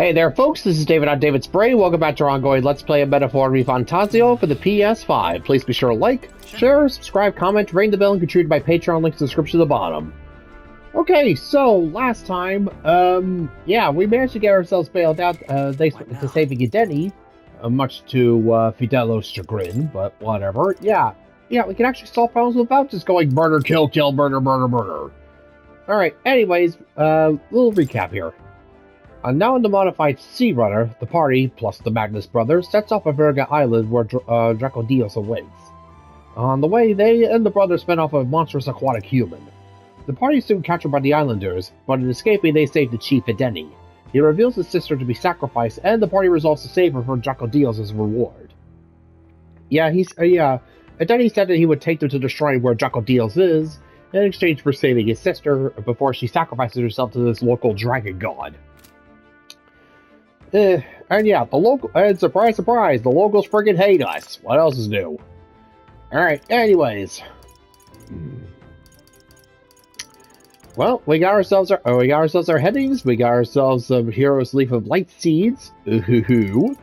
Hey there, folks, this is David on David Spray. Welcome back to our ongoing Let's Play a Metaphor ReFantazio for the PS5. Please be sure to like, share, subscribe, comment, ring the bell, and contribute to my Patreon link in the description at the bottom. Okay, so last time, yeah, we managed to get ourselves bailed out thanks to saving Edeni, much to Fidelio's chagrin, but whatever. Yeah, we can actually solve problems without just going murder, kill, kill, murder, murder, murder. Alright, anyways, little recap here. Now in the modified Sea Runner, the party, plus the Magnus brothers, sets off of Verga Island where Dracodios awaits. On the way, they and the brothers fend off a monstrous aquatic human. The party is soon captured by the islanders, but in escaping they save the chief Edeni. He reveals his sister to be sacrificed, and the party resolves to save her from Dracodios as a reward. Edeni said that he would take them to the shrine where Dracodios is, in exchange for saving his sister, before she sacrifices herself to this local dragon god. And yeah, and surprise, surprise, the locals friggin' hate us. What else is new? Alright, anyways. Well, we got ourselves our headings, we got ourselves some Hero's Leaf of Light Seeds. Ooh-hoo-hoo.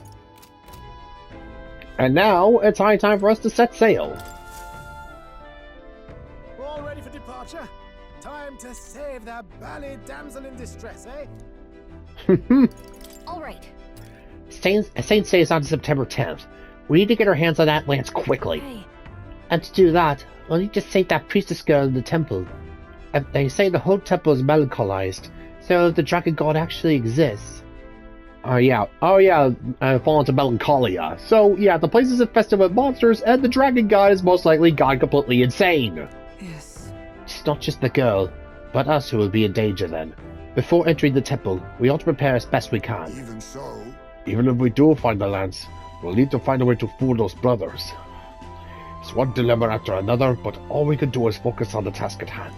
And now, it's high time for us to set sail. All ready for departure? Time to save that bally damsel in distress, eh? All right. Saint says on September 10th. We need to get our hands on that lance quickly. Hey. And to do that, we'll need to save that priestess girl in the temple. And they say the whole temple is melancholized, so the dragon god actually exists. Fall into melancholia. So yeah, the place is infested with monsters, and the dragon god is most likely gone completely insane. Yes. It's not just the girl, but us who will be in danger then. Before entering the temple, we ought to prepare as best we can. Even so? Even if we do find the lance, we'll need to find a way to fool those brothers. It's one dilemma after another, but all we can do is focus on the task at hand.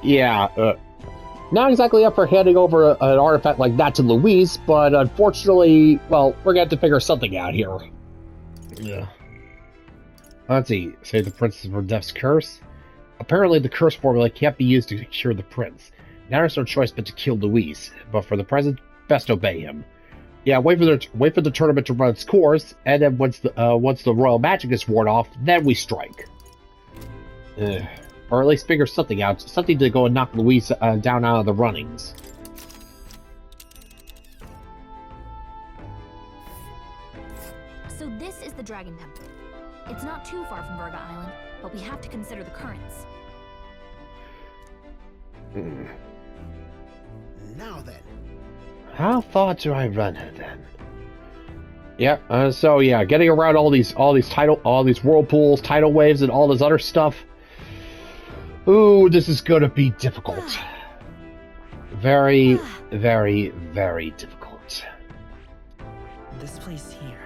Yeah, not exactly up for handing over an artifact like that to Louise, but unfortunately, well, we're going to have to figure something out here. Yeah. Let's see, say the princess of Death's curse? Apparently the curse formula can't be used to cure the prince. Now there's no choice but to kill Louise, but for the present, best obey him. Yeah, wait for the tournament to run its course, and then once the royal magic is worn off, then we strike. Or at least figure something out, something to go and knock Louise down out of the runnings. So this is the Dragon Temple. It's not too far from Verga Island, but we have to consider the currents. Now then. How far do I run her then? Yeah, so yeah, getting around all these whirlpools, tidal waves, and all this other stuff. Ooh, this is gonna be difficult. Very, very, very difficult. This place here.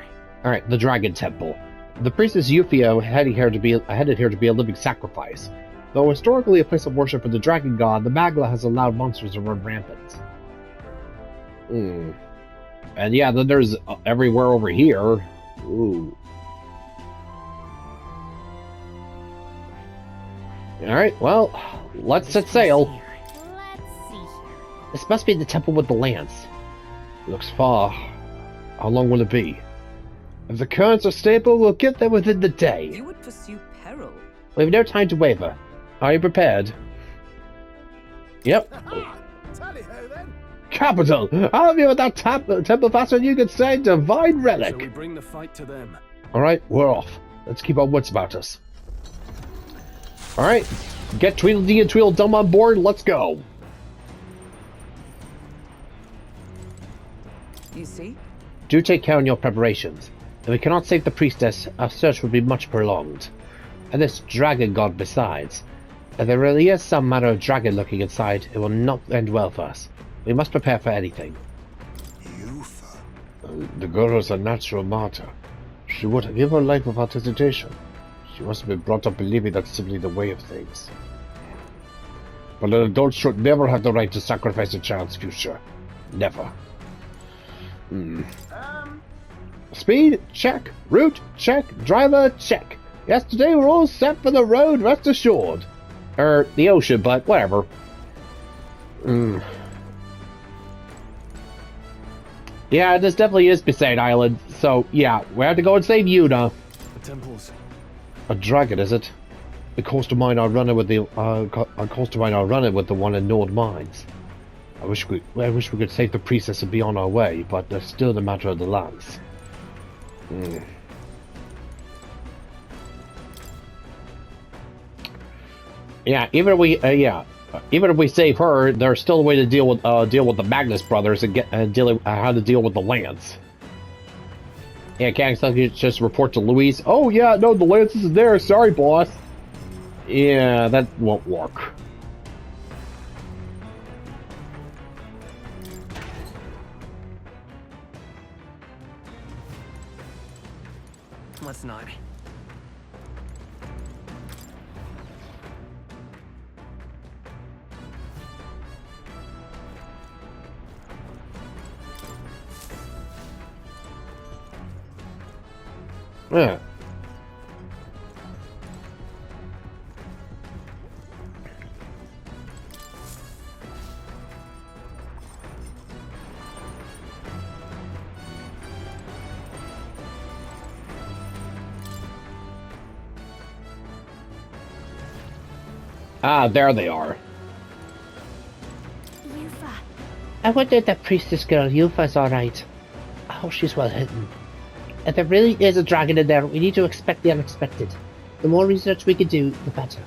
Alright, the Dragon Temple. The priestess Euphia headed here to be a living sacrifice. Though historically a place of worship for the dragon god, the Magla has allowed monsters to run rampant. And yeah, then there's everywhere over here. Ooh. Alright, well, let's set sail. Let's see here. This must be the temple with the lance. Looks far. How long will it be? If the currents are stable, we'll get there within the day. You would pursue peril. We have no time to waver. Are you prepared? Yep. Tally-ho then. Capital! I'll be with that temple faster than you could say divine relic. Shall we bring the fight to them? Alright, we're off. Let's keep our wits about us. Alright, get Tweedledee and Tweedledum on board, let's go. You see? Do take care in your preparations. If we cannot save the priestess, our search will be much prolonged. And this dragon god besides. If there really is some manner of dragon lurking inside, it will not end well for us. We must prepare for anything. Eufa. The girl is a natural martyr. She would give her life without hesitation. She must have been brought up believing that's simply the way of things. But an adult should never have the right to sacrifice a child's future. Never. Speed, check. Route, check. Driver, check. Yesterday we're all set for the road, rest assured. The ocean, but whatever. Yeah, this definitely is Besaid Island. So, yeah, we have to go and save Yuna. The temples. A dragon, is it? The coast of mine are running with the one in Nord Mines. I wish we could save the priestess and be on our way, but there's still the matter of the lands. Yeah, even if we save her, there's still a way to deal with the Magnus brothers and how to deal with the lands. Yeah, can't exactly just report to Louise. Oh yeah, no, the lance isn't there. Sorry, boss. Yeah, that won't work. Let's not. Yeah. Ah, there they are. Yufa. I wonder if that priestess girl Yufa's alright. I hope she's well hidden. If there really is a dragon in there, we need to expect the unexpected. The more research we can do, the better.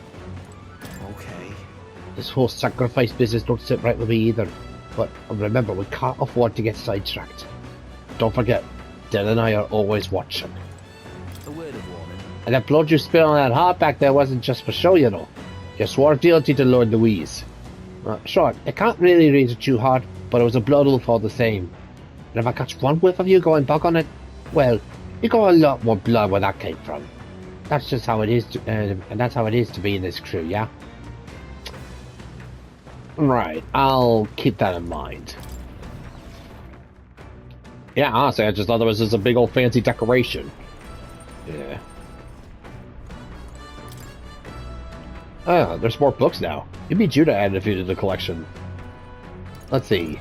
Okay. This whole sacrifice business don't sit right with me either. But remember, we can't afford to get sidetracked. Don't forget, Del and I are always watching. A word of warning. And that blood you spilled on that heart back there wasn't just for show, you know. You swore fealty to Lord Louise. Sure, I can't really read it too hard, but it was a blood wolf all the same. And if I catch one whiff of you going back on it, well, you got a lot more blood where that came from. That's just how it is, and that's how it is to be in this crew, yeah? Right, I'll keep that in mind. Yeah, honestly, I just thought that was just a big old fancy decoration. Yeah. Ah, there's more books now. Maybe Judah added a few to the collection. Let's see.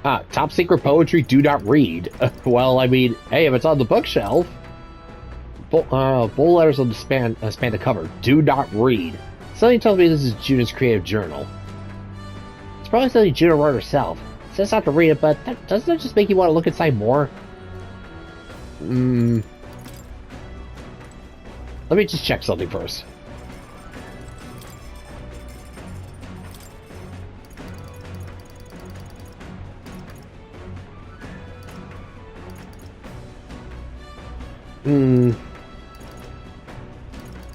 Ah, top secret poetry, do not read. Well, I mean, hey, if it's on the bookshelf. Bold letters on the span the cover. Do not read. Something tells me this is Judah's creative journal. It's probably something Judah wrote herself. Says not to read it, but doesn't that just make you want to look inside more? Let me just check something first.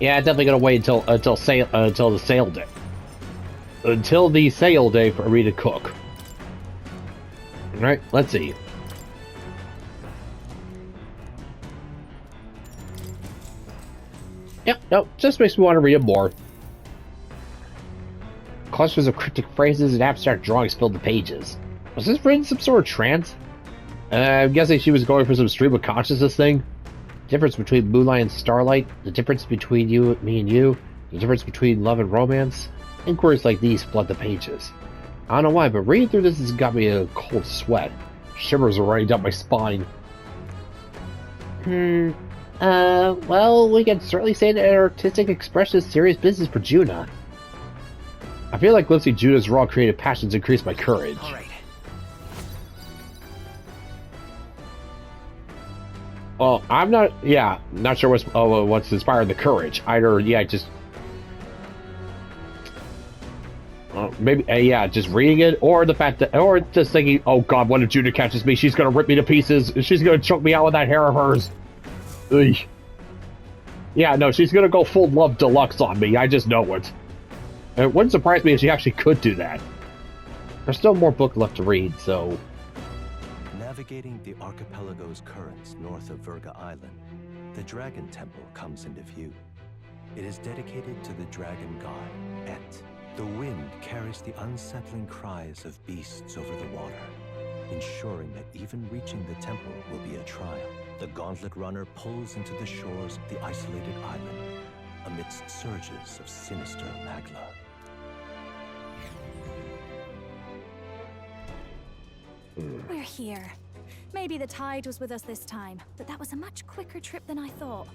Yeah, definitely gonna wait until the sale day. Until the sale day for me to cook. Alright, let's see. Yep, no, just makes me want to read it more. Clusters of cryptic phrases and abstract drawings filled the pages. Was this written in some sort of trance? I'm guessing she was going for some stream of consciousness thing. The difference between moonlight and starlight, the difference between me and you, the difference between love and romance. Inquiries like these flood the pages. I don't know why, but reading through this has got me a cold sweat. Shivers are running down my spine. Well, we can certainly say that artistic expression is serious business for Juna. I feel like glimpsing Judah's raw creative passions increase my courage. All right. Well, I'm not sure what's inspired the courage. Either, just maybe, just reading it, or the fact that, or just thinking, oh god, what if Judah catches me? She's gonna rip me to pieces. She's gonna choke me out with that hair of hers. Ugh. Yeah, no, she's gonna go full love deluxe on me. I just know it. And it wouldn't surprise me if she actually could do that. There's still more book left to read, so. Navigating the archipelago's currents north of Virga Island, the Dragon Temple comes into view. It is dedicated to the dragon god, Et. The wind carries the unsettling cries of beasts over the water, ensuring that even reaching the temple will be a trial. The gauntlet runner pulls into the shores of the isolated island, amidst surges of sinister magla. We're here. Maybe the tide was with us this time, but that was a much quicker trip than I thought.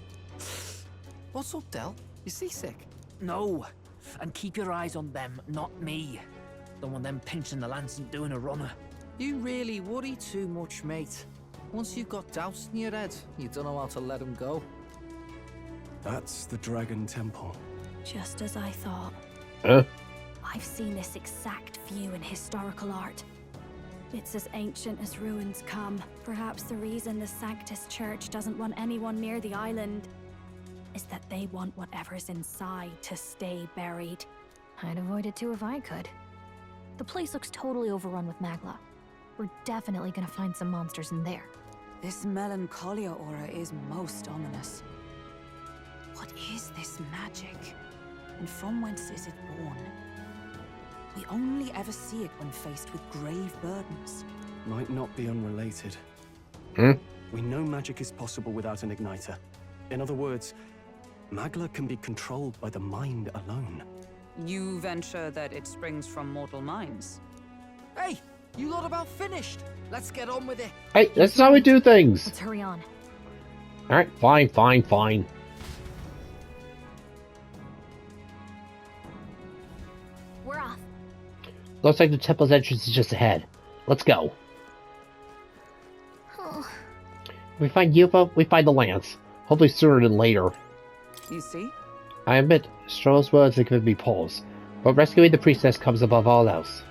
What's up, Del? You seasick? No. And keep your eyes on them, not me. Don't want them pinching the lance and doing a runner. You really worry too much, mate. Once you've got doubts in your head, you don't know how to let them go. That's the Dragon Temple. Just as I thought. Huh? I've seen this exact view in historical art. It's as ancient as ruins come. Perhaps the reason the Sanctus Church doesn't want anyone near the island is that they want whatever's inside to stay buried. I'd avoid it too if I could. The place looks totally overrun with magla. We're definitely gonna find some monsters in there. This melancholia aura is most ominous. What is this magic? And from whence is it born? We only ever see it when faced with grave burdens. Might not be unrelated. Hmm? We know magic is possible without an igniter. In other words, magla can be controlled by the mind alone. You venture that it springs from mortal minds? Hey, you lot about finished. Let's get on with it. Hey, this is how we do things. Let's hurry on. Alright, fine. We're off. Looks like the temple's entrance is just ahead. Let's go. Oh, We find Yupa, we find the lance. Hopefully sooner than later. You see? I admit, Stroh's words have given me pause, but rescuing the priestess comes above all else.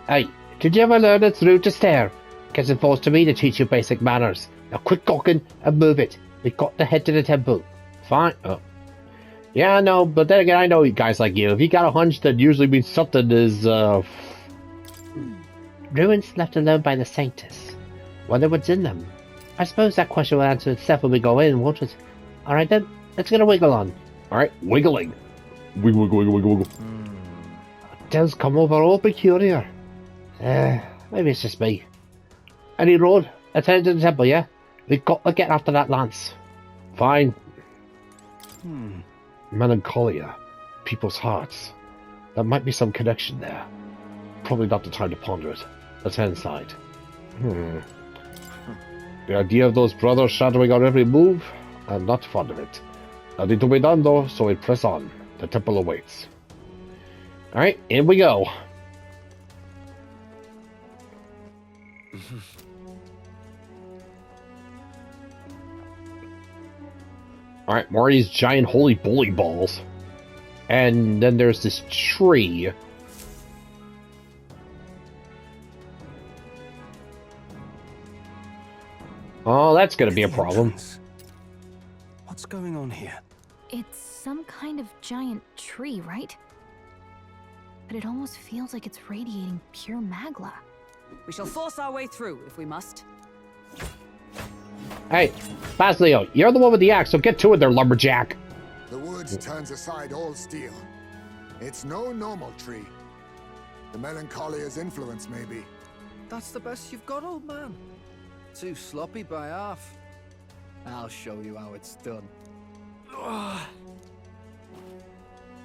Hey, did you ever learn it's rude to stare? Gets enforced to me to teach you basic manners. Now quit gawking and move it. We've got to head to the temple. Fine. Oh. Yeah, I know, but then again, I know guys like you. If you got a hunch, that usually means something is, Ruins left alone by the Sanctus. Wonder what's in them. I suppose that question will answer itself when we go in, won't it? Alright then, let's get a wiggle on. Alright, wiggling. Wiggle. It does come over all peculiar. Maybe it's just me. Any road? Let's head to the temple, yeah? We've got to get after that lance. Fine. Melancholia. People's hearts. There might be some connection there. Probably not the time to ponder it. Let's head inside. The idea of those brothers shadowing our every move? I'm not fond of it. Nothing to be done though, so we press on. The temple awaits. Alright, in we go. Alright, more of these giant holy bully balls. And then there's this tree. Oh, that's gonna be a problem. What's going on here? it's some kind of giant tree, right? But it almost feels like it's radiating pure magla. We shall force our way through if we must. Hey, Basilio, you're the one with the axe, so get to it there, lumberjack. The woods turns aside all steel. It's no normal tree. The Melancholia's influence, maybe. That's the best you've got, old man. Too sloppy by half. I'll show you how it's done.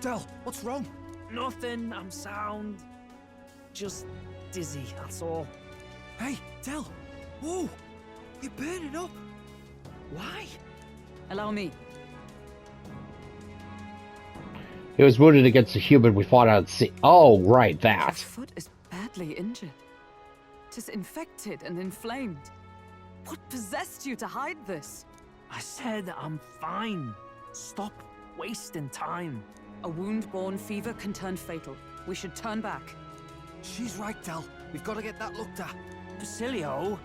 Del, what's wrong? Nothing, I'm sound. Just dizzy, that's all. Hey, Del! Whoa! You're burning up! Why? Allow me. He was wounded against a human we fought out at sea. Oh, right, Your that. foot is badly injured. 'Tis infected and inflamed. What possessed you to hide this? I said I'm fine. Stop wasting time. A wound-borne fever can turn fatal. We should turn back. She's right, Del. We've got to get that looked at. Fidelio?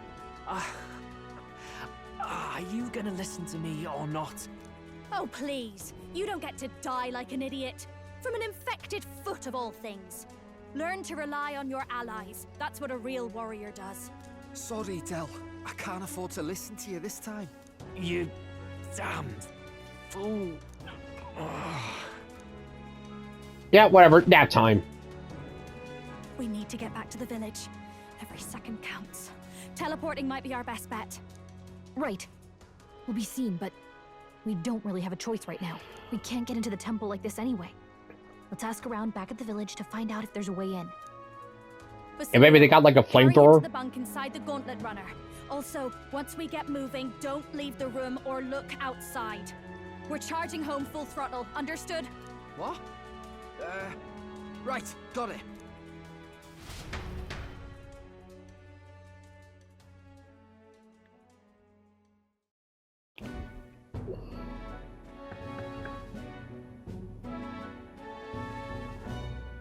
Are you gonna listen to me or not? Oh, please. You don't get to die like an idiot. From an infected foot of all things. Learn to rely on your allies. That's what a real warrior does. Sorry, Del. I can't afford to listen to you this time. You damned fool. Yeah, whatever, nap time. We need to get back to the village. Every second counts. Teleporting might be our best bet. Right. We'll be seen, but we don't really have a choice right now. We can't get into the temple like this anyway. Let's ask around back at the village to find out if there's a way in. And maybe they got like a flamethrower? The bunk inside the gauntlet runner. Also, once we get moving, don't leave the room or look outside. We're charging home full throttle, understood? What? Right, got it.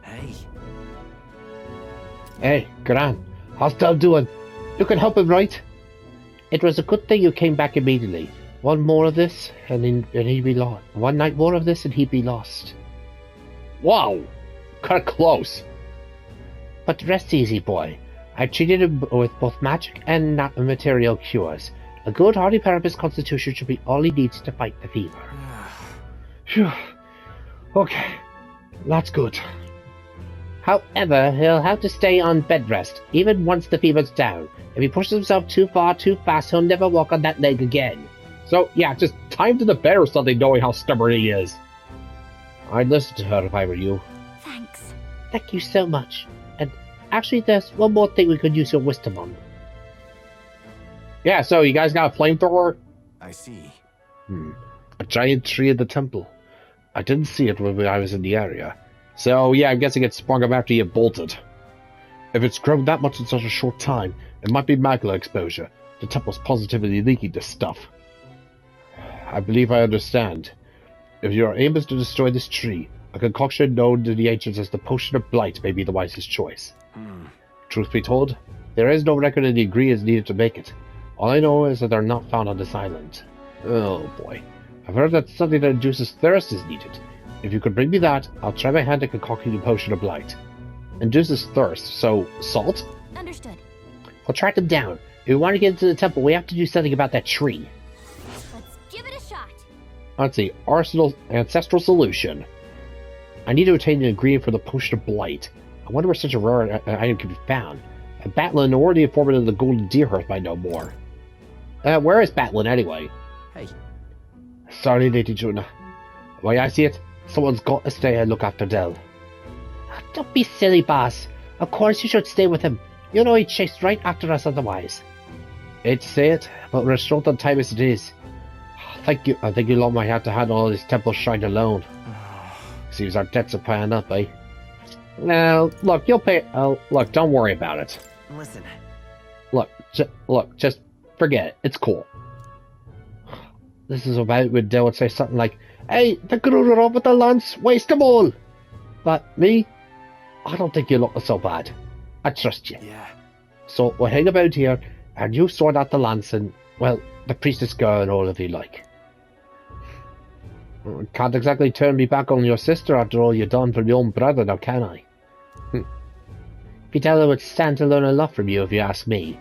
Hey. Hey, Gran. How's Del doing? You can help him, right? It was a good thing you came back immediately. One more of this, and he'd be lost. One night more of this, and he'd be lost. Wow! Kinda close. But rest easy, boy. I treated him with both magic and material cures. A good hardy power of his constitution should be all he needs to fight the fever. Phew. Okay. That's good. However, he'll have to stay on bed rest, even once the fever's down. If he pushes himself too far, too fast, he'll never walk on that leg again. So, yeah, just tie him to the bed or something, knowing how stubborn he is. I'd listen to her if I were you. Thanks. Thank you so much. And actually, there's one more thing we could use your wisdom on. Yeah, so you guys got a flamethrower? I see. A giant tree in the temple. I didn't see it when I was in the area. So, yeah, I'm guessing it sprung up after you bolted. If it's grown that much in such a short time, it might be magma exposure. The temple's positively leaking this stuff. I believe I understand. If your aim is to destroy this tree, a concoction known to the ancients as the Potion of Blight may be the wisest choice. Truth be told, there is no record of the ingredients needed to make it. All I know is that they're not found on this island. Oh boy. I've heard that something that induces thirst is needed. If you could bring me that, I'll try my hand at concocting the Potion of Blight. Induces thirst, so salt? Understood. We'll track them down. If we want to get into the temple, we have to do something about that tree. Let's give it a shot. Let's see. Ancestral solution. I need to obtain an ingredient for the Potion of Blight. I wonder where such a rare item can be found. Batlin or the informant of the Golden Deer Hearth might know more. Where is Batlin anyway? Hey. Sorry, Lady Juna. The way I see it, someone's got to stay and look after Del. Don't be silly, boss. Of course you should stay with him. You know he'd chase right after us otherwise. Hate to say it, but we're short on time as it is. Thank you. I think you lot might have to handle all this temple shrine alone. Seems our debts are piling up, eh? No, look, you'll pay. Look, don't worry about it. Listen. Look, just forget it. It's cool. This is about when Del would say something like, "Hey, the crew are up with the lance, waste them all." But me, I don't think you look so bad. I trust you. Yeah. So we'll hang about here, and you sort out the lance and, well, the priestess girl and all if you like. Can't exactly turn me back on your sister after all you've done for your own brother, now can I? Fidelio would stand to learn a lot from you if you ask me.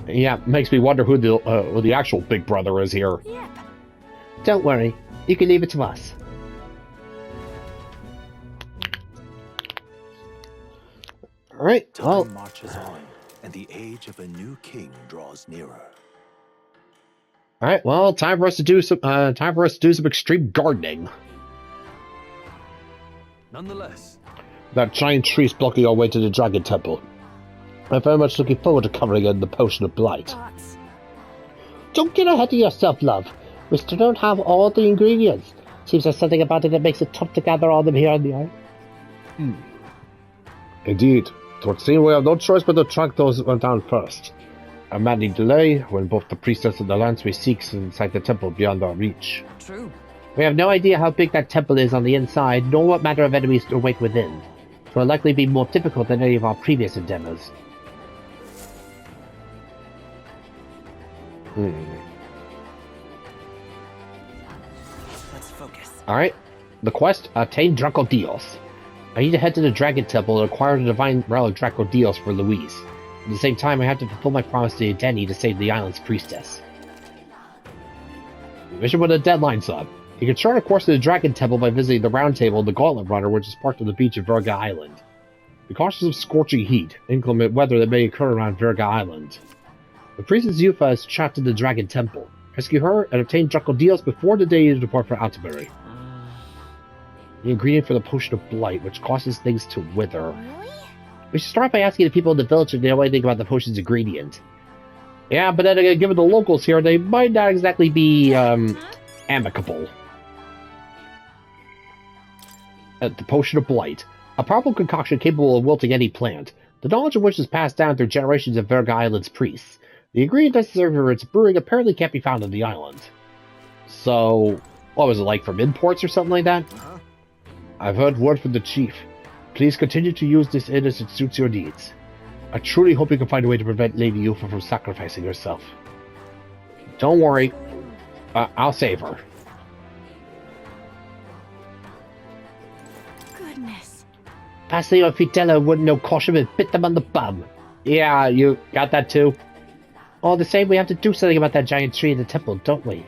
Yeah, makes me wonder who the actual big brother is here. Yep. Don't worry, you can leave it to us. Alright, well... Time marches on, and the age of a new king draws nearer. Alright, well, time for us to do some extreme gardening. Nonetheless, That giant tree's blocking our way to the Dragon Temple. I'm very much looking forward to covering it in the Potion of Blight. But Don't get ahead of yourself, love. We still don't have all the ingredients. Seems there's something about it that makes it tough to gather all them here on the island. Indeed. It seems we have no choice but to track those who went down first. A maddening delay when both the priestess and the lance we seek inside the temple beyond our reach. True. We have no idea how big that temple is on the inside, nor what matter of enemies to await within. It will likely be more difficult than any of our previous endeavors. Let's focus. Alright. The quest, attain Dracodios. I need to head to the Dragon Temple and acquire the divine relic Dracodios for Louise. At the same time, I have to fulfill my promise to Denny to save the island's priestess. Mission with a deadline's up. You can chart a course to the Dragon Temple by visiting the Round Table and the Gauntlet Runner, which is parked on the beach of Virga Island. Be cautious of scorching heat, inclement weather that may occur around Virga Island. The priestess Yufa is trapped in the Dragon Temple. Rescue her and obtain Dracodios before the day you depart for Altabury. The ingredient for the Potion of Blight, which causes things to wither. really? We should start by asking the people in the village if they know anything about the potion's ingredient. Yeah, but then again, given the locals here, they might not exactly be, amicable. The Potion of Blight. A powerful concoction capable of wilting any plant. The knowledge of which is passed down through generations of Verga Island's priests. The ingredient necessary for its brewing apparently can't be found on the island. So, what was it, like from imports or something like that? I've heard word from the chief. Please continue to use this inn as it suits your needs. I truly hope you can find a way to prevent Lady Yufa from sacrificing herself. Don't worry. I'll save her. Goodness. Passio and Fidelio wouldn't know caution and bit them on the bum. Yeah, you got that too? All the same, we have to do something about that giant tree in the temple, don't we?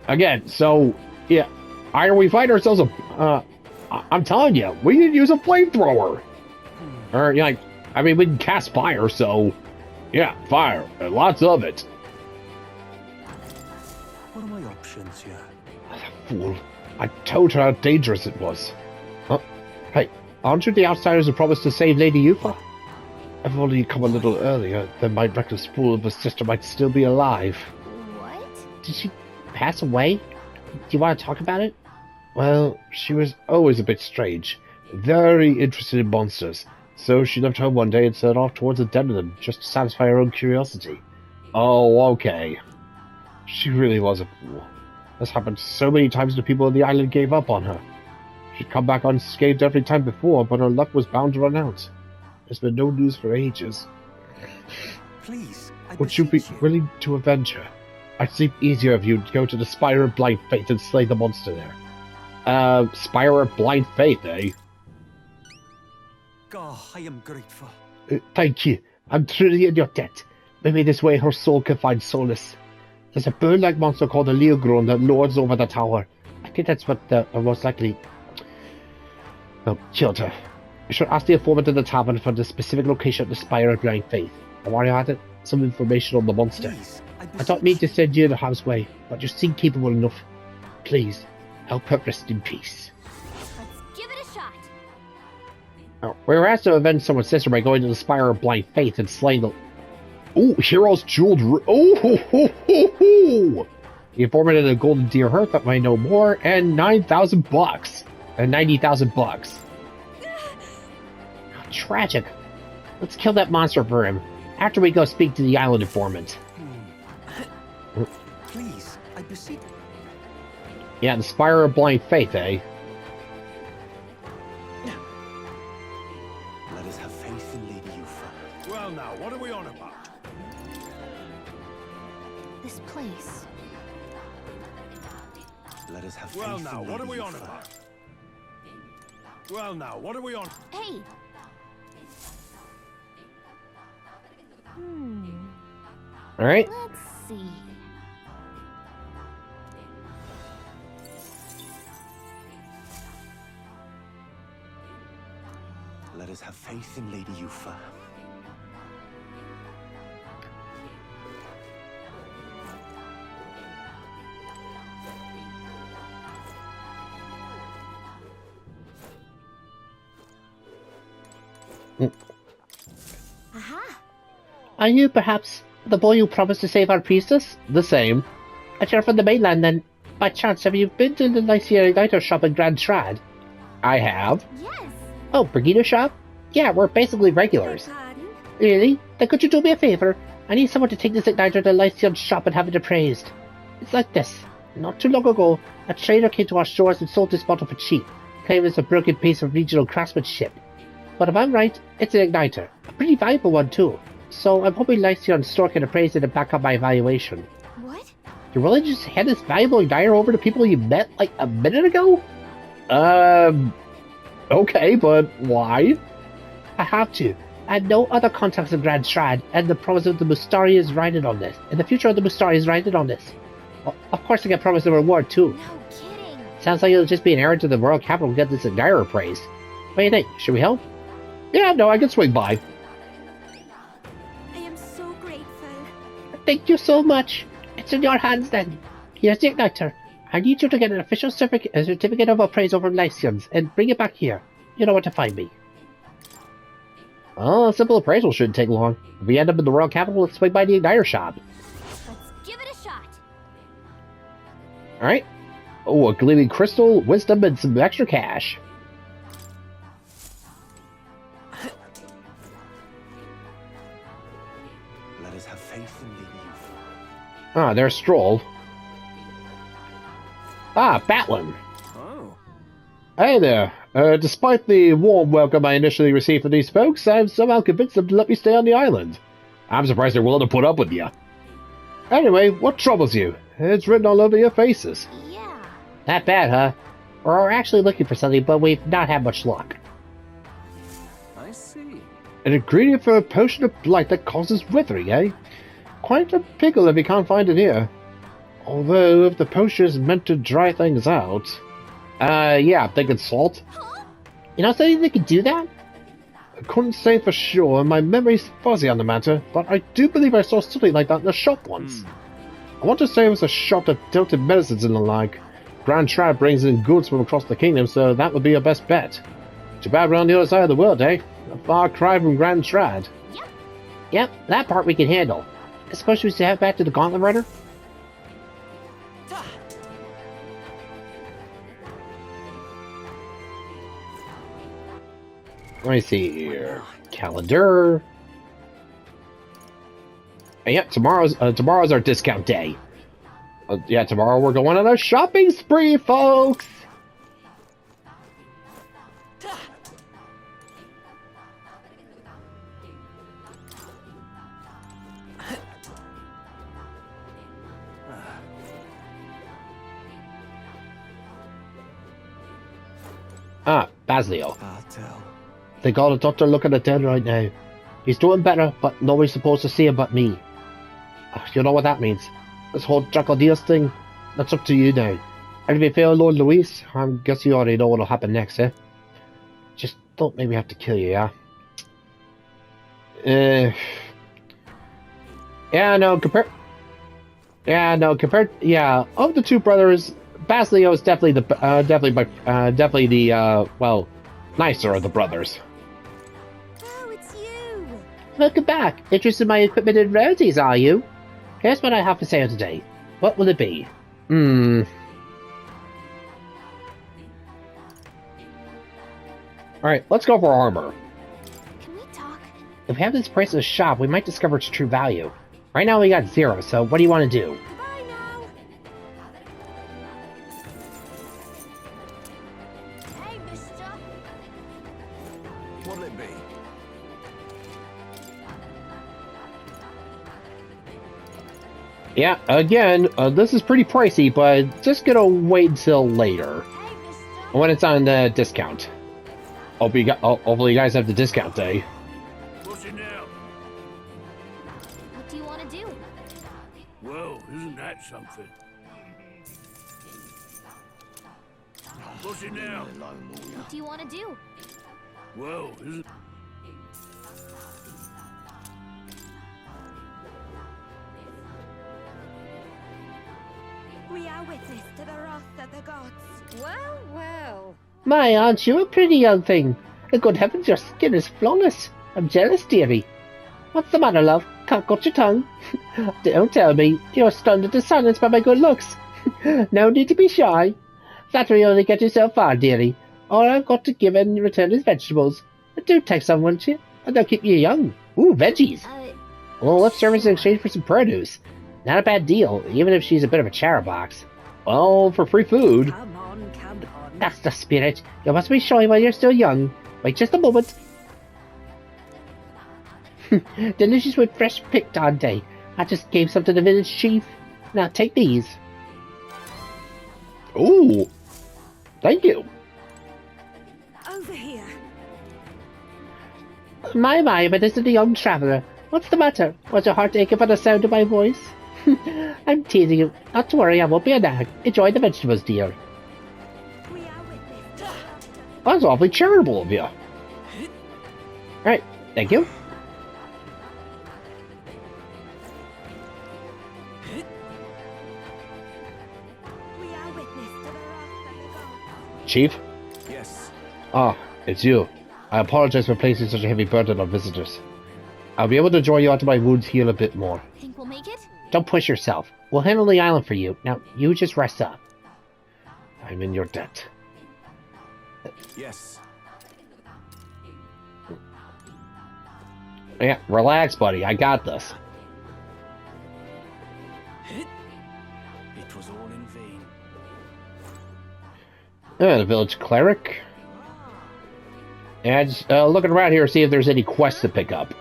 Again, so, yeah. Either we find ourselves a, I'm telling you, we need to use a flamethrower. Or, like, I mean, we can cast fire, so, yeah, fire, and lots of it. What are my options here? Fool. I told her how dangerous it was. Huh? Hey, aren't you the outsiders who promised to save Lady Yufa? If only you come a little earlier, then my reckless fool of a sister might still be alive. What? Did she pass away? Do you want to talk about it? Well, she was always a bit strange. Very interested in monsters. So she left home one day and set off towards a den of them, just to satisfy her own curiosity. Oh, okay. She really was a fool. This happened so many times the people on the island gave up on her. She'd come back unscathed every time before, but her luck was bound to run out. There's been no news for ages. Please, Would you be willing to avenge her? I'd seem easier if you'd go to the Spire of Blind Faith and slay the monster there. Spire of Blind Faith, eh? God, I am grateful. Thank you. I'm truly in your debt. Maybe this way her soul can find solace. There's a bird-like monster called a Leogron that lords over the tower. I think that's what most likely... Oh, killed her. You should ask the informant in the tavern for the specific location of the Spire of Blind Faith. And while you're at it, some information on the monster. Please, I don't mean to send you the house way, but you seem capable enough. Please, help her rest in peace. Let's give it a shot. Now, we were asked to avenge someone's sister by going to the Spire of Blind Faith and slaying the... Ooh, Hero's Jeweled... Oh, ho, ho, ho, ho. The informant in a golden deer hurt that might know more, and 9,000 bucks. And 90,000 bucks. How tragic. Let's kill that monster for him, after we go speak to the island informant. Please, I beseech. Yeah, the Spire of Blind Faith, eh? Let us have faith in Lady Yufa. Well now, what are we on about? This place. Let us have faith Well in now, what are Lady we on Yufa. about? Well now, what are we on? Hey. All right. Let's see. Let us have faith in Lady Yufa. Aha. Are you perhaps the boy who promised to save our priestess? The same. And you're from the mainland then. By chance, have you been to the Lycia Igniter shop in Grand Trad? I have. Yes. Oh, Brigida shop? Yeah, we're basically regulars. Pardon? Really? Then could you do me a favor? I need someone to take this igniter to the Lycian shop and have it appraised. It's like this. Not too long ago, a trader came to our stores and sold this bottle for cheap, claiming it's a broken piece of regional craftsmanship. But if I'm right, it's an igniter. A pretty valuable one too. So I'm hoping Lycian's store can appraise it and back up my evaluation. What? You're willing to just hand this valuable igniter over to people you met like a minute ago? Okay, but why? I have to. I had no other contacts in Grand Strad, and the promise of the Mustari is riding on this. And the future of the Mustari is riding on this. Well, of course I get promised a reward too. No kidding. Sounds like it'll just be an errand to the royal capital to get this igniter appraised. What do you think? Should we help? Yeah, no, I can swing by. I am so grateful. Thank you so much. It's in your hands then. Here's the igniter. I need you to get an official certificate of appraisal from Lycians and bring it back here. You know where to find me. Oh, a simple appraisal shouldn't take long. If we end up in the royal capital, let's swing by the igniter shop. Let's give it a shot. Alright. Oh, a gleaming crystal, wisdom, and some extra cash. Let us have faith in the youth. Ah, there's Stroll. Ah, Batlin. Oh. Hey there. Despite the warm welcome I initially received from these folks, I've somehow convinced them to let me stay on the island. I'm surprised they're willing to put up with you. Anyway, what troubles you? It's written all over your faces. Yeah. Not bad, huh? We're actually looking for something, but we've not had much luck. I see. An ingredient for a potion of blight that causes withering, eh? Quite a pickle if you can't find it here. Although, if the potion is meant to dry things out... yeah, I'm thinking salt. You know something that can do that? I couldn't say for sure, my memory's fuzzy on the matter, but I do believe I saw something like that in a shop once. I want to say it was a shop that dealt in medicines and the like. Grand Trad brings in goods from across the kingdom, so that would be your best bet. Too bad we're on the other side of the world, eh? A far cry from Grand Trad. Yep, that part we can handle. I suppose we should head back to the Gauntlet Rider? Let me see here. Calendar. And yeah, tomorrow's our discount day. Yeah, tomorrow we're going on a shopping spree, folks. Ah, Basilio. They got a doctor looking at Den right now. He's doing better, but nobody's supposed to see him but me. You know what that means. This whole Draco thing, that's up to you now. And if you fail Lord Luis, I guess you already know what'll happen next, eh? Just don't make me have to kill you, yeah? Yeah, of the two brothers, Basilio is definitely the well, nicer of the brothers. Oh, it's you! Welcome back. Interested in my equipment and rarities, are you? Here's what I have for sale today. What will it be? Alright, let's go for armor. Can we talk? If we have this price at the shop, we might discover its true value. Right now we got 0, so what do you want to do? Goodbye now! Hey, mister! What'll it be? Yeah, again, this is pretty pricey, but just gonna wait until later. Hey, mister! When it's on discount. Hopefully you guys have the discount day. What's it now? What do you want to do? Well, isn't that something? What's it now? What do you want to do? Well, isn't... We are witness to the wrath of the gods. Well, well. My, aren't you a pretty young thing? And good heavens, your skin is flawless. I'm jealous, dearie. What's the matter, love? Can't got your tongue? Don't tell me. You're stunned into silence by my good looks. No need to be shy. Flattery only gets you so far, dearie. All I've got to give in return is vegetables. Do take some, won't you? And they'll keep you young. Ooh, veggies. Well, lip service in exchange for some produce. Not a bad deal, even if she's a bit of a chatterbox. Well, for free food. Come on, come on. That's the spirit. You must be shy while you're still young. Wait just a moment. Delicious with fresh picked, aren't they? I just gave some to the village chief. Now take these. Ooh. Thank you. Over here. My, but this is the young traveler. What's the matter? Was your heart aching for the sound of my voice? I'm teasing you. Not to worry, I won't be a nag. Enjoy the vegetables, dear. We are witness. That's awfully charitable of you. Alright, thank you. We are witness to the wrath of the gods. Chief? Yes. Ah, it's you. I apologize for placing such a heavy burden on visitors. I'll be able to draw you out to my wounds, heal a bit more. Think we'll make it? Don't push yourself. We'll handle the island for you. Now, you just rest up. I'm in your debt. Yes. Yeah, relax, buddy. I got this. It was all in vain. The village cleric. And just looking around here to see if there's any quests to pick up.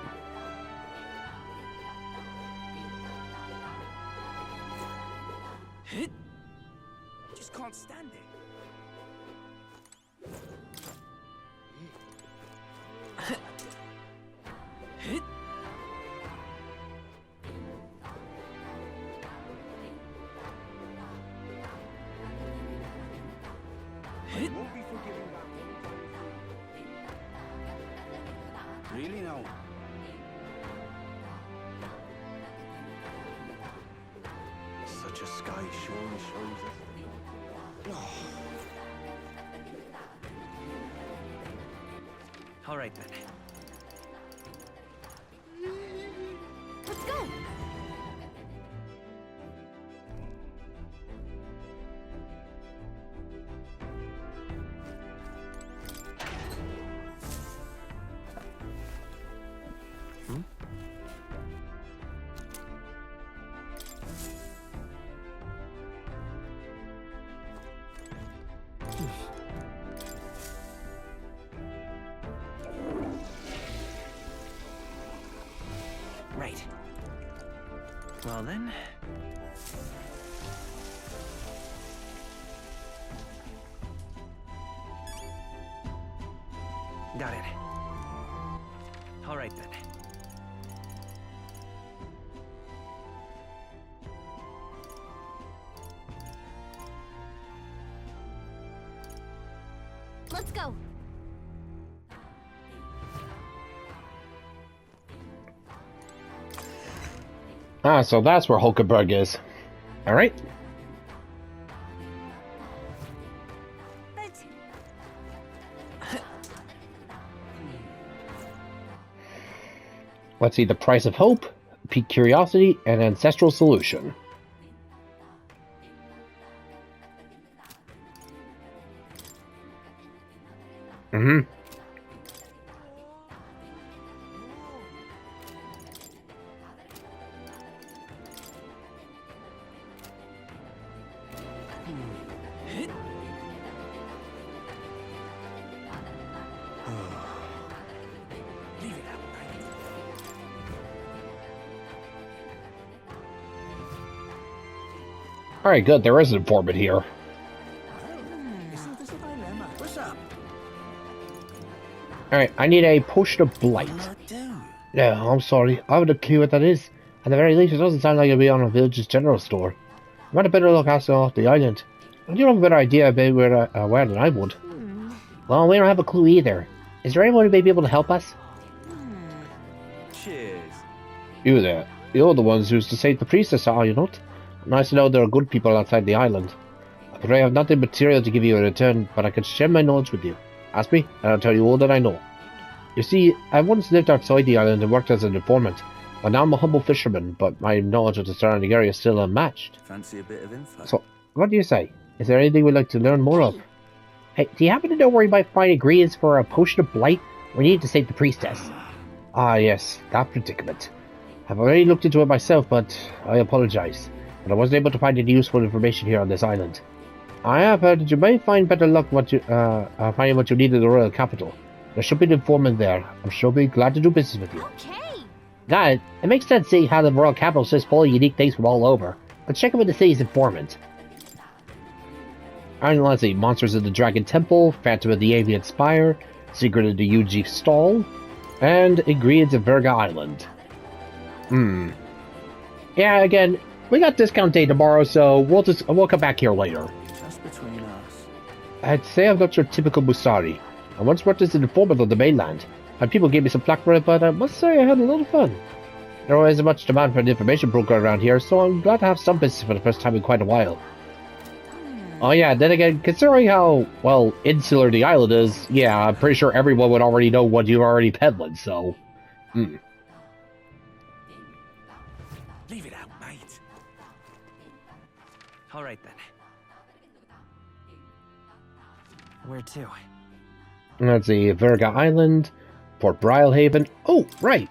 Just can't stand it. Really now? Such a sky surely shows us. All right then. Let's go! Right. Well then. Got it. All right then. Let's go! Ah, so that's where Hulkenberg is. Alright. Let's see, the price of hope, pique curiosity, and ancestral solution. Mm-hmm. Alright, good. There is an informant here. Isn't this a dilemma? What's up? Alright, I need a potion of blight. Do? Yeah, I'm sorry. I haven't a clue what that is. At the very least, it doesn't sound like it'll be on a village's general store. I might have better look outside off the island. I do have a better idea about where than I would. Well, we don't have a clue either. Is there anyone who may be able to help us? Cheers. You there. You're the ones who's to save the priestess, are you not? Nice to know there are good people outside the island. I pray I have nothing material to give you in return, but I can share my knowledge with you. Ask me, and I'll tell you all that I know. You see, I once lived outside the island and worked as an informant. Well, now I'm a humble fisherman, but my knowledge of the surrounding area is still unmatched. Fancy a bit of info? So, what do you say? Is there anything we'd like to learn more of? Hey, do you happen to know where you might find ingredients for a potion of blight? We need to save the priestess. Ah, yes, that predicament. I've already looked into it myself, but I apologize. But I wasn't able to find any useful information here on this island. I have heard that you may find better luck finding what you need in the royal capital. There should be an informant there. I'm sure we'll be glad to do business with you. Okay! Got it. It makes sense seeing how the royal capital is full of unique things from all over. Let's check in with the city's informant. Alright, let's see. Monsters of the Dragon Temple, Phantom of the Avian Spire, Secret of the UG Stall, and Ingredients of Verga Island. Yeah, again, we got discount day tomorrow, so we'll come back here later. Just between us. I'd say I'm not your typical Musari. I once worked as an informant on the mainland, and people gave me some flack for it, but I must say I had a lot of fun. There isn't much demand for an information broker around here, so I'm glad to have some business for the first time in quite a while. Oh yeah, then again, considering how, well, insular the island is, yeah, I'm pretty sure everyone would already know what you're already peddling, so... Leave it out, mate. All right, then. Where to? Let's see, Verga Island, Port Brilehaven. Oh, right.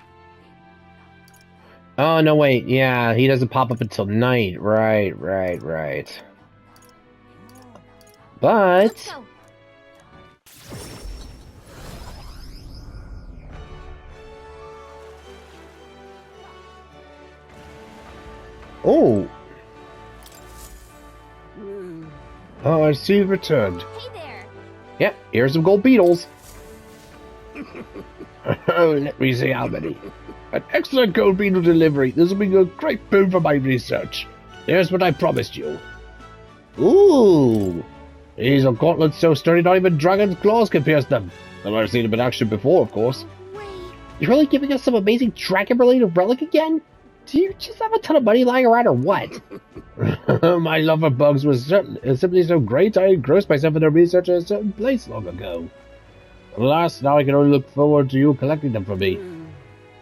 Oh, no, wait, yeah, he doesn't pop up until night. Right. But... Oh! Oh, I see you returned. Hey there. Yep, here's some gold beetles. Oh, let me see how many. An excellent gold beetle delivery. This will be a great boon for my research. Here's what I promised you. Ooh! These are gauntlets so sturdy not even dragon's claws can pierce them. I've never seen them in action before, of course. Wait. You're really giving us some amazing dragon-related relic again? Do you just have a ton of money lying around or what? My love for bugs was simply so great I engrossed myself in their research at a certain place long ago. Alas, now I can only look forward to you collecting them for me.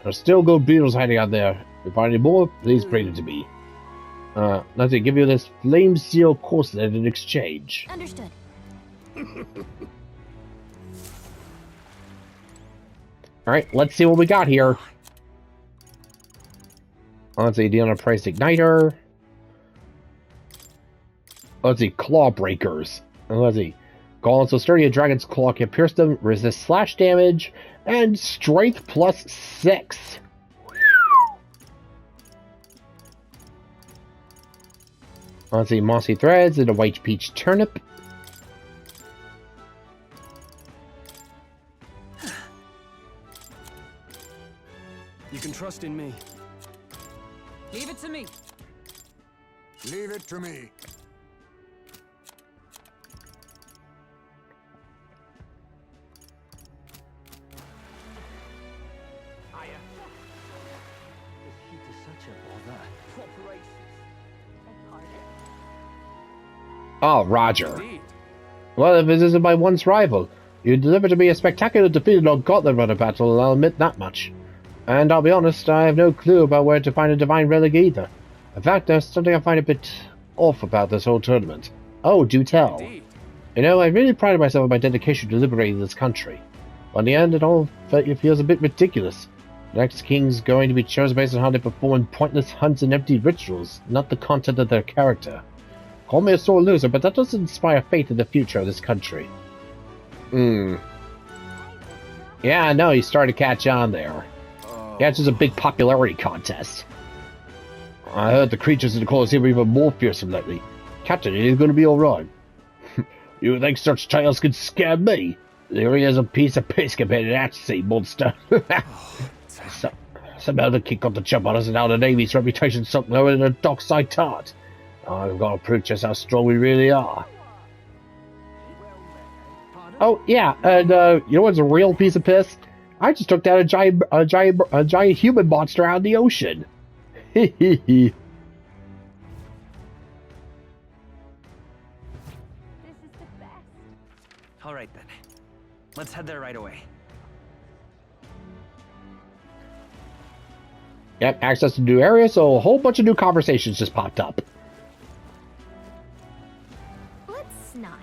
There's still gold beetles hiding out there. If you find any more, please bring them to me. Let's see, give you this flame seal corselet in exchange. Understood. Alright, let's see what we got here. Let's see, deal on a price igniter. Let's see, claw breakers. Let's see. Gauntlets so sturdy a dragon's claw can pierce them, resist slash damage, and strength plus 6. Let's see, mossy threads and a white peach turnip. You can trust in me. Leave it to me. Leave it to me. Oh, Roger. Well, if this isn't my once rival, you delivered to me a spectacular defeat on Gauntlet Runner battle, and I'll admit that much. And I'll be honest, I have no clue about where to find a divine relic either. In fact, there's something I find a bit off about this whole tournament. Oh, do tell. You know, I really prided myself on my dedication to liberating this country. But in the end, it feels a bit ridiculous. The next king's going to be chosen based on how they perform pointless hunts and empty rituals, not the content of their character. Call me a sore loser, but that doesn't inspire faith in the future of this country. Yeah, I know, he's starting to catch on there. Yeah, it's just a big popularity contest. I heard the creatures in the Colosseum were even more fearsome lately. Captain, it is going to be alright. You think such tales could scare me? There he is, a piece of piss compared to that sea monster. Somehow the king got the jump on us, and now the Navy's reputation sunk lower than a dockside tart. I've got to prove just how strong we really are. Oh yeah, and you know what's a real piece of piss? I just took down a giant human monster out in the ocean. This is the best. All right then, let's head there right away. Yep, access to new areas, so a whole bunch of new conversations just popped up. Let's not.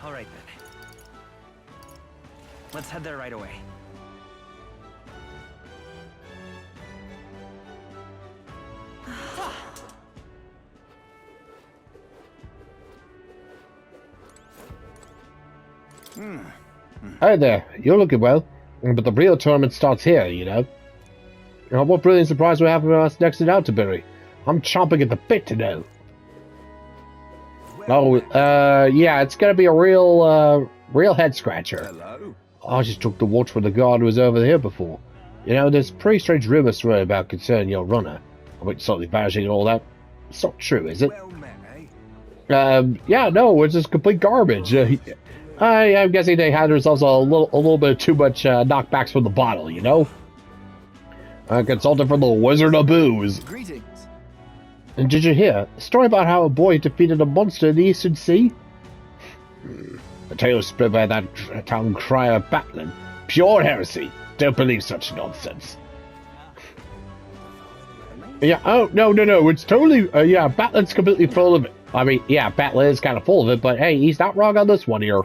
All right then, let's head there right away. Hey there, you're looking well. But the real tournament starts here, you know. What brilliant surprise we have for us next in Altabury. I'm chomping at the bit to know. Oh, yeah, it's gonna be a real head scratcher. Hello. I just took the watch from the guard who was over here before. You know, there's pretty strange rumors thrown about concerning your runner. I mean, suddenly vanishing and all that. It's not true, is it? Well met, eh? Yeah, no, it's just complete garbage. I'm guessing they had themselves a little bit too much knockbacks from the bottle, you know? Consultant for the Wizard of Booze. Greetings. And did you hear a story about how a boy defeated a monster in the Eastern Sea? The tale spread by that town crier Batlin. Pure heresy. Don't believe such nonsense. Yeah, oh, no, it's totally, yeah, Batlin's completely full of it. I mean, yeah, Batlin is kind of full of it, but hey, he's not wrong on this one here.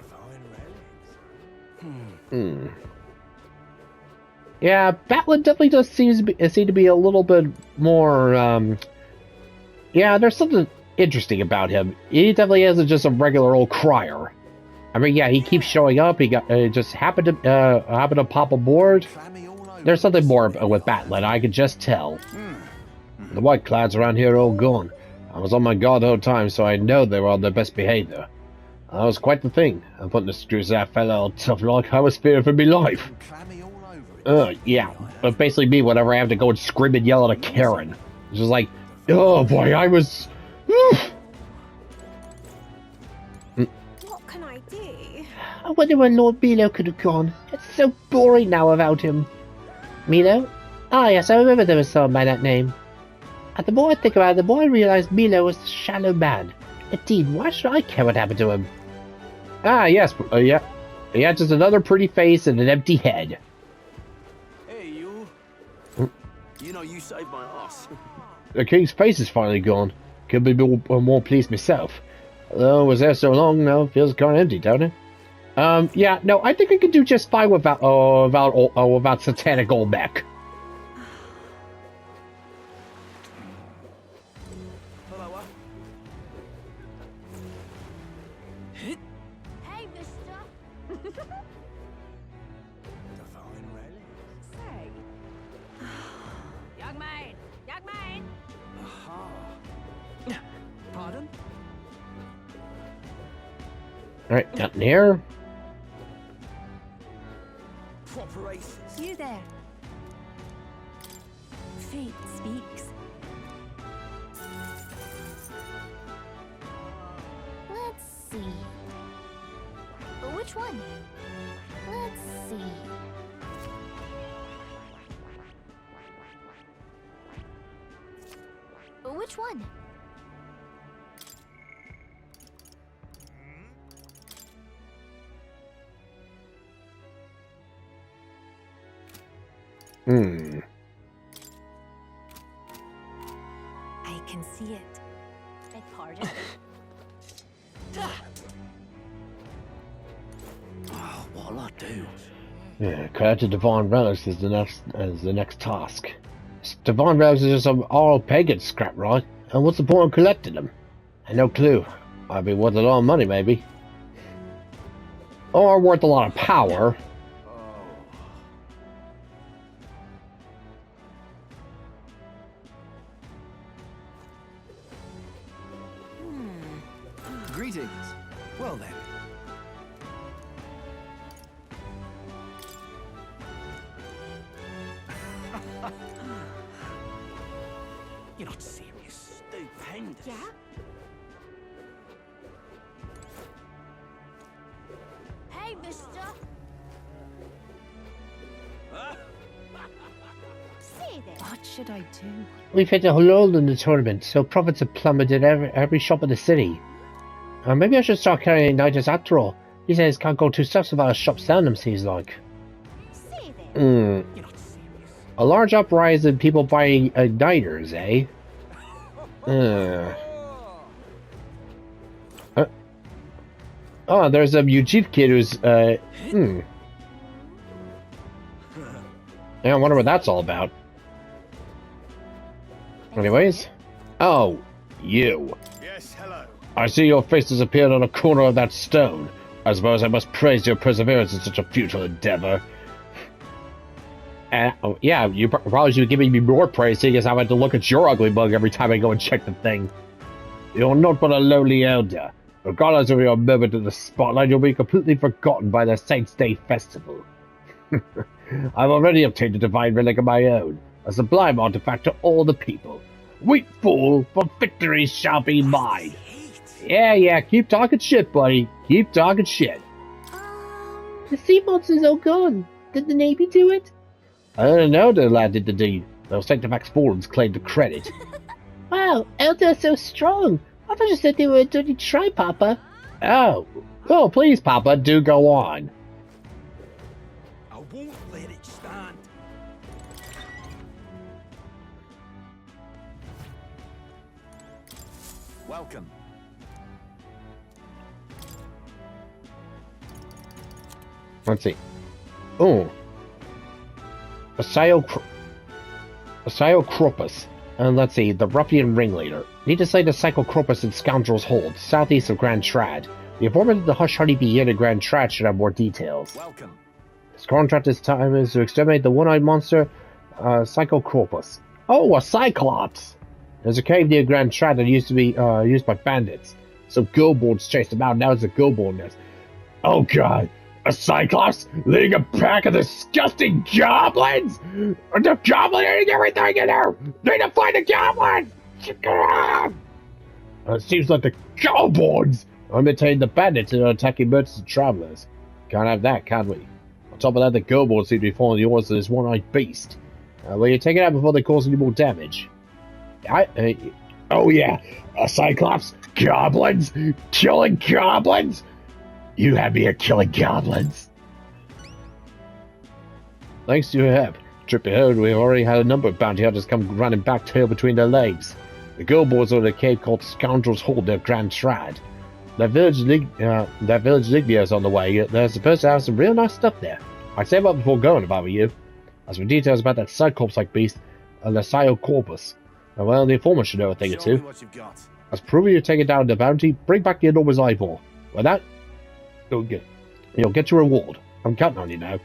Yeah, Batlin definitely does seem to be a little bit more, yeah, there's something interesting about him. He definitely isn't just a regular old crier. I mean, yeah, he keeps showing up. He just happened to pop aboard. There's something more with Batlin, I can just tell. The white clads around here are all gone. I was on my guard the whole time, so I know they were on their best behavior. That was quite the thing. I'm putting the screws to that fellow on tough like I was fearing for my life. Yeah, but basically me whenever I have to go and scream and yell at a Karen. It's just like, oh boy, I was... What can I do? I wonder where Lord Milo could have gone. It's so boring now without him. Milo? Ah, yes, I remember there was someone by that name. And the more I think about it, the more I realize Milo was a shallow man. Indeed, why should I care what happened to him? Ah, yes, yeah. Yeah, just another pretty face and an empty head. Hey, you. You know, you saved my ass. The king's face is finally gone. Could be more pleased myself. Although I was there so long now, it feels kind of empty, don't it? Yeah, no, I think I could do just fine without satanic old mech. Hey, mister. Say. Young man. Pardon? Alright, got in here. Proper aces. You there. Fate speaks. Let's see. Which one? Let's see. Which one? I can see it. Beg pardon? Oh, what'll I do? Yeah, collect the divine relics is the next task. Divine relics is just some all pagan scrap, right? And what's the point of collecting them? I no clue. I'd be worth a lot of money, maybe. Or worth a lot of power. Greetings. Well then. You're not serious. Stupendous. Yeah? Hey, mister. See there. What should I do? We've hit a lull in the tournament, so profits have plummeted every shop in the city. Maybe I should start carrying Nighters after all. He says can't go 2 steps without a shop selling them, seems like. See there. You're not serious. A large uprising in people buying igniters, eh? Oh, there's a Eugene kid who's, Yeah, I wonder what that's all about. Anyways. Oh, you. Yes, hello. I see your face has appeared on a corner of that stone. I suppose I must praise your perseverance in such a futile endeavor. Oh, yeah, you probably should be giving me more praise, seeing as I had to look at your ugly mug every time I go and check the thing. You're not but a lowly elder. Regardless of your moment in the spotlight, you'll be completely forgotten by the Saints' Day Festival. I've already obtained a divine relic of my own, a sublime artifact to all the people. Weep, fool, for victory shall be mine. Yeah, keep talking shit, buddy. Keep talking shit. The sea monsters are gone. Did the Navy do it? I don't know the lad did the deed. Those Sanctifax Forwards claimed the credit. Wow, Elder's so strong. I thought you said they were a dirty try, Papa. Oh. Oh, please, Papa, do go on. I won't let it stand. Welcome. Let's see. Oh. Asiocropus. And let's see, the ruffian ringleader. Need to slay the Psychocropus in Scoundrel's Hold, southeast of Grand Trad. The informant of the Hush Honeybee Inn at Grand Trad should have more details. Welcome. His contract this time is to exterminate the one-eyed monster, Psychocropus. Oh, a Cyclops! There's a cave near Grand Trad that used to be used by bandits. Some go-boards chased him out, now it's a go-board nest. Oh god! A Cyclops leading a pack of disgusting goblins! The goblin eating everything in there! Need to find the goblins! It seems like the go-boards are imitating the bandits and are attacking merchants and travelers. Can't have that, can we? On top of that, the go-boards seem to be following the orders of this one-eyed beast. Will you take it out before they cause any more damage? Oh yeah, a Cyclops? Goblins? Killing goblins? You had me at killing goblins. Thanks to your help, trip ahead, we've already had a number of bounty hunters come running back, tail between their legs. The go-boards are in a cave called Scoundrel's Hold near Grand Trad. That village Lignia is on the way. They're supposed to have some real nice stuff there. I'd save up before going if I were you. As for details about that Cyclops-like beast, Corpus. Well, the informant should know a thing or two. As proving you're taking down the bounty, bring back the enormous eyeball. With that, you'll get your reward. I'm counting on you now.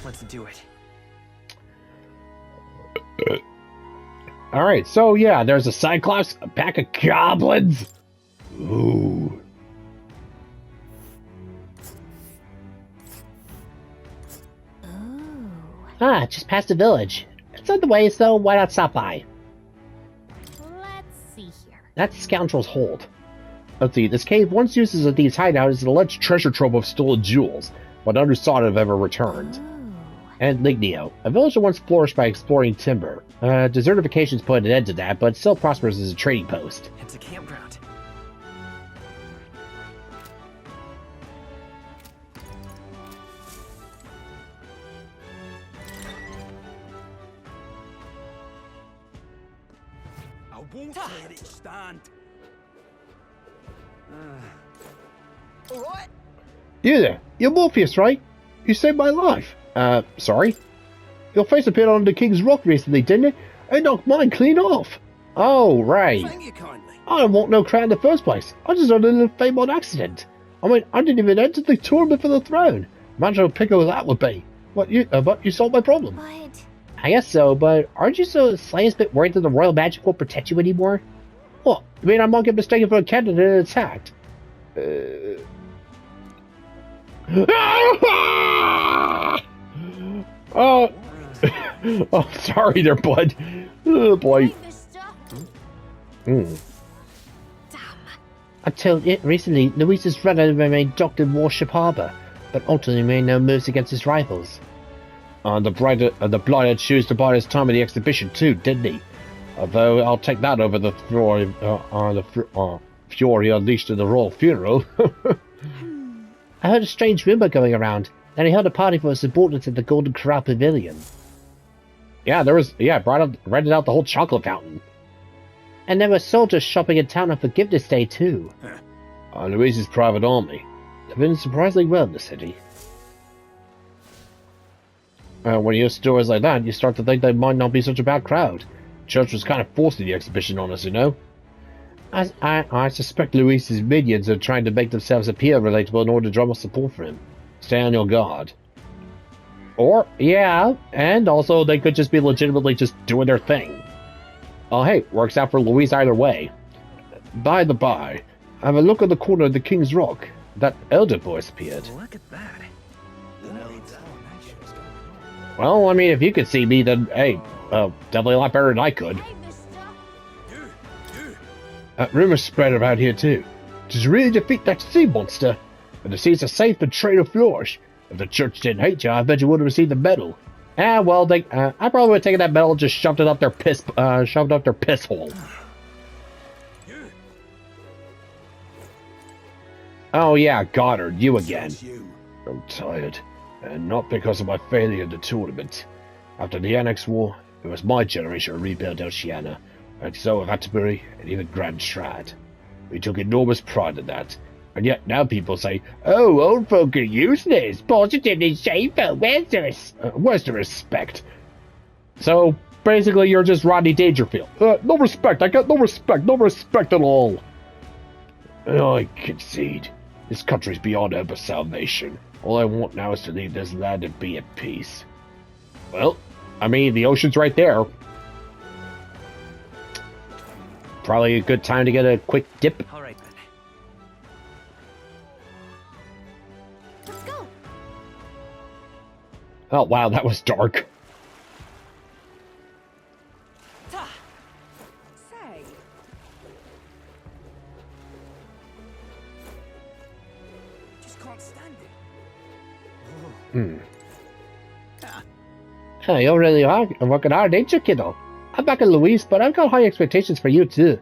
Let's do it. Alright, so yeah, there's a Cyclops, a pack of goblins. Ooh. Ah, just past the village. It's on the way, so why not stop by? Let's see here. That's Scoundrel's Hold. Let's see, this cave once used as a thieves' hideout is an alleged treasure trove of stolen jewels, but none who sought it have ever returned. And Lignio, a village that once flourished by exploring timber. Desertification's put an end to that, but still prospers as a trading post. It's a campground. I won't let it stand. Alright? You there, you're Morpheus, right? You saved my life. Sorry? Your face appeared on the King's Rock recently, didn't it? It knocked mine clean off. Oh, right. Thank you kindly. I don't want no crown in the first place. I just had a little fame on accident. I mean, I didn't even enter the tournament for the throne. Imagine how pickle that would be. But you solved my problem. But I guess so, but aren't you so slightest bit worried that the royal magic won't protect you anymore? What? You mean I might get mistaken for a candidate and attacked? Oh, oh, sorry there, bud. Oh, boy. Damn. Until recently, Luis's brother remained docked in Warship Harbor, but ultimately made no moves against his rivals. The Blighted chose to buy his time at the exhibition too, didn't he? Although I'll take that over the fury unleashed in the royal funeral. I heard a strange rumor going around that he held a party for his subordinates at the Golden Corral Pavilion. Yeah, rented out the whole chocolate fountain. And there were soldiers shopping in town on Forgiveness Day too. Luis's private army. They've been surprisingly well in the city. When you hear stories like that, you start to think they might not be such a bad crowd. Church was kind of forcing the exhibition on us, you know? I suspect Luis's minions are trying to make themselves appear relatable in order to drum up support for him. Stay on your guard. Or, yeah, and also they could just be legitimately just doing their thing. Oh hey, works out for Luis either way. By the by, have a look at the corner of the King's Rock. That elder voice appeared. Look at that. Well, I mean, if you could see me, then, hey, definitely a lot better than I could. Hey, mister. Rumors spread around here, too. To really defeat that sea monster, and the seas are safe and trade will flourish. If the church didn't hate you, I bet you would have received the medal. Well, they, I probably would have taken that metal and just shoved it up their piss hole. Oh yeah, Goddard, you again. I'm tired, and not because of my failure in the tournament. After the Annex War, it was my generation to rebuild Oceania, and so of Atterbury and even Grand Strad. We took enormous pride in that, and yet now people say, "Oh, old folk are useless, positively shameful, where's the respect?" So, basically you're just Rodney Dangerfield. No respect, I got no respect at all. I concede. This country's beyond hope of salvation. All I want now is to leave this land and be at peace. Well, I mean, the ocean's right there. Probably a good time to get a quick dip. All right, then. Let's go. Oh, wow, that was dark. Say, just can't stand it. Hey, you're really working hard, ain't you, kiddo? I'm back in Louise, but I've got high expectations for you, too.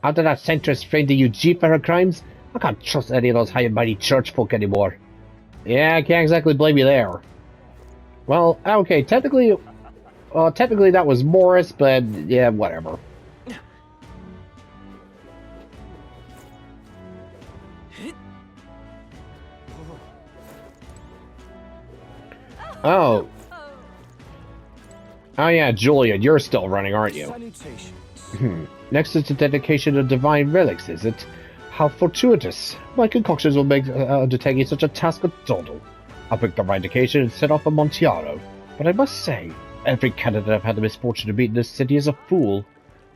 After that centrist friend of Eugene for her crimes, I can't trust any of those high and mighty church folk anymore. Yeah, I can't exactly blame you there. Well, okay, technically that was Morris, but yeah, whatever. Oh. Oh yeah, Julian, you're still running, aren't you? Next is the dedication of divine relics, is it? How fortuitous. My concoctions will make undertaking such a task a total. I'll pick the right occasion and set off for Montiaro. But I must say, every candidate I've had the misfortune to meet in this city is a fool.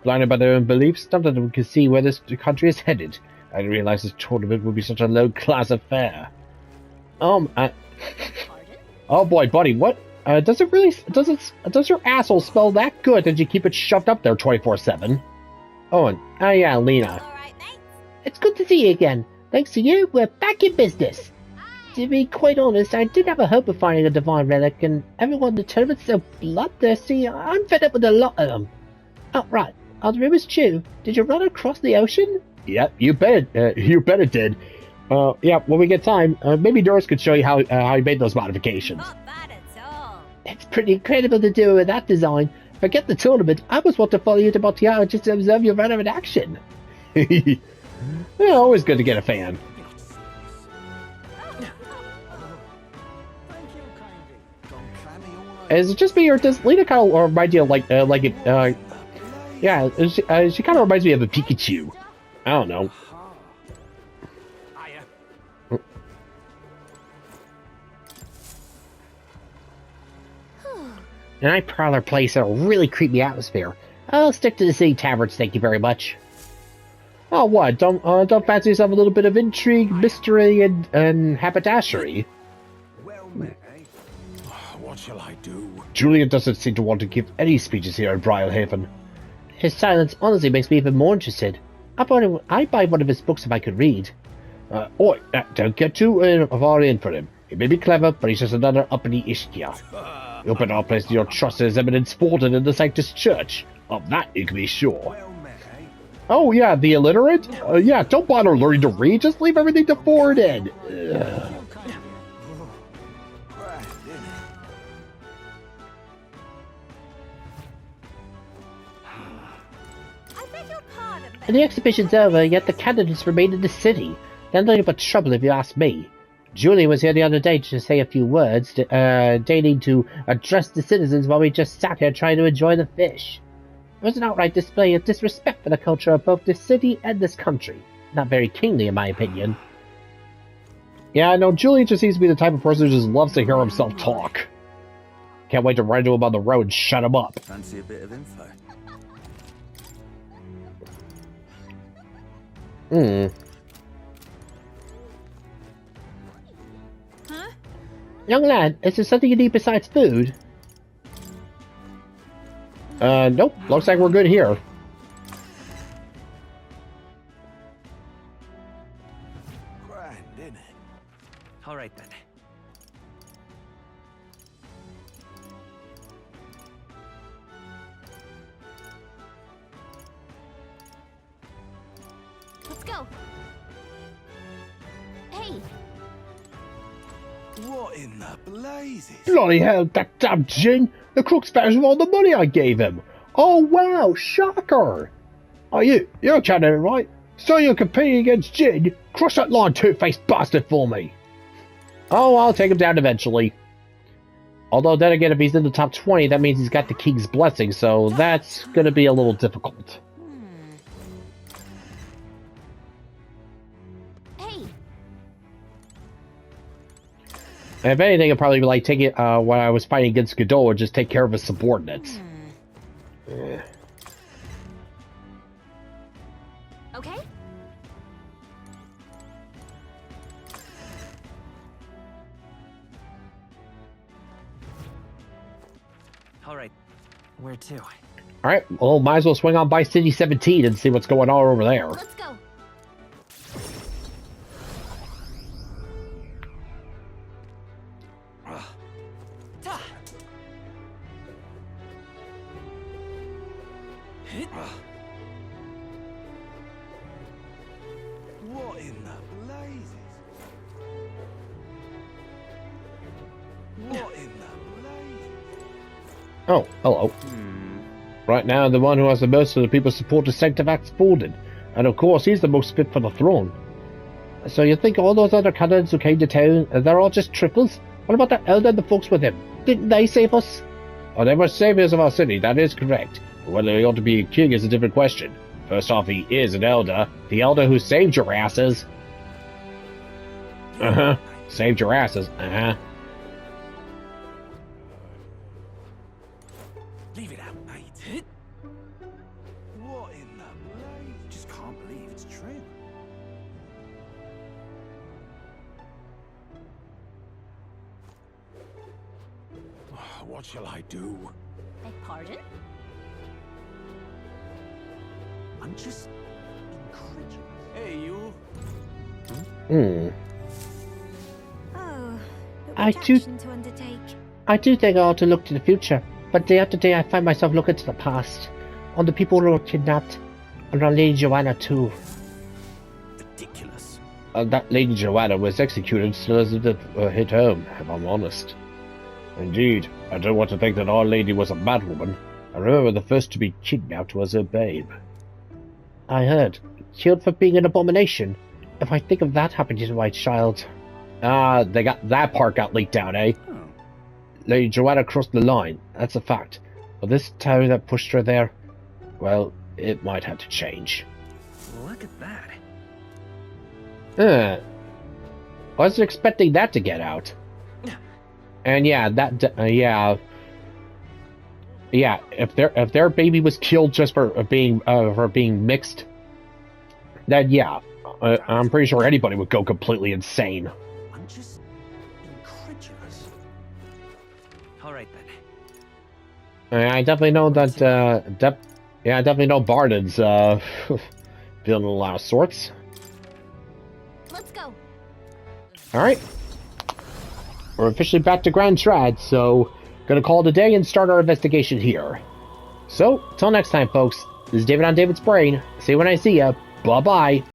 Blinded by their own beliefs, none of them can see where this country is headed. I didn't realize this tournament would be such a low-class affair. Oh boy, buddy, what? Does your asshole smell that good that you keep it shoved up there 24/7? Oh, and yeah, Lena. All right, mate. It's good to see you again. Thanks to you, we're back in business. To be quite honest, I did have a hope of finding a divine relic, and everyone in the tournament's so bloodthirsty, I'm fed up with a lot of them. Oh, right. Are the rumors true? Did you run across the ocean? Yep, you bet it did. Yeah, when we get time, maybe Doris could show you how he made those modifications. Not bad at all. It's pretty incredible to do it with that design. Forget the tournament, I was want to follow you to Montiaro just to observe your run in action. Yeah, always good to get a fan. Is it just me, or does Lena kind of remind you of yeah, she kind of reminds me of a Pikachu. I don't know. A nice parlor place in a really creepy atmosphere. I'll stick to the city taverns, thank you very much. Oh, what? Don't fancy yourself a little bit of intrigue, mystery, and haberdashery? Well met, eh? What shall I do? Julian doesn't seem to want to give any speeches here in Briarhaven. His silence honestly makes me even more interested. I'd buy one of his books if I could read. Don't get too far in for him. He may be clever, but he's just another uppity Ishkia. You'll put our place to your trust in his eminence Sported in the Sanctus Church. Of that you can be sure. Well met, eh? Oh yeah, the illiterate? Yeah, don't bother learning to read, just leave everything to Ford in. And the exhibition's over, yet the candidates remain in the city. They're nothing but trouble if you ask me. Julie was here the other day to say a few words, deigning to address the citizens while we just sat here trying to enjoy the fish. It was an outright display of disrespect for the culture of both this city and this country. Not very kingly, in my opinion. Yeah, no, Julie just seems to be the type of person who just loves to hear himself talk. Can't wait to ride to him on the road and shut him up. Fancy a bit of info? Huh? Young lad, is there something you need besides food? Nope. Looks like we're good here. Grand, innit? All right, then. go. Hey. What in the blazes? Bloody hell, that damn gin! The crook's better than all the money I gave him! Oh wow, shocker! Oh, you're Canada, right? So you're competing against Jin? Cross that line, two-faced bastard, for me! Oh, I'll take him down eventually. Although, then again, if he's in the top 20, that means he's got the King's blessing, so that's gonna be a little difficult. Hey. And if anything, I'd probably be like taking when I was fighting against Godot, just take care of his subordinates. Okay. All right. Where to? Alright, well, might as well swing on by City 17 and see what's going on over there. Let's go. What in the blazes? What in the blazes? Oh, hello. Right now, the one who has the most of the people's support is Sanctivax Forden, and of course, he's the most fit for the throne. So you think all those other canons who came to town, they're all just triples? What about the elder and the folks with him? Didn't they save us? Oh, they were saviors of our city, that is correct. But whether he ought to be a king is a different question. First off, he is an elder. The elder who saved your asses. Saved your asses. Leave it out, mate. What in the blaze? Just can't believe it's true. What shall I do? Beg pardon? I'm just incredulous. Hey, you. Oh, but I what do- action to undertake? I do think I ought to look to the future, but day after day I find myself looking to the past, on the people who were kidnapped, and on Lady Joanna too. Ridiculous. That Lady Joanna was executed still as it hit home, if I'm honest. Indeed, I don't want to think that Our Lady was a mad woman. I remember the first to be kidnapped was her babe. I heard. Killed for being an abomination. If I think of that happening to my child... They got that part got leaked out, eh? Lady Joanna crossed the line, that's a fact. But this tower that pushed her there, well, it might have to change. Look at that. Wasn't expecting that to get out. And yeah, if their baby was killed just for being mixed, then yeah, I'm pretty sure anybody would go completely insane. I'm just incredulous. All right then. I definitely know that. I definitely know Barden's feeling a lot of sorts. Let's go. All right. We're officially back to Grand Trad, so gonna call it a day and start our investigation here. So, till next time, folks, this is David on David's Brain. See you when I see ya. Bye-bye.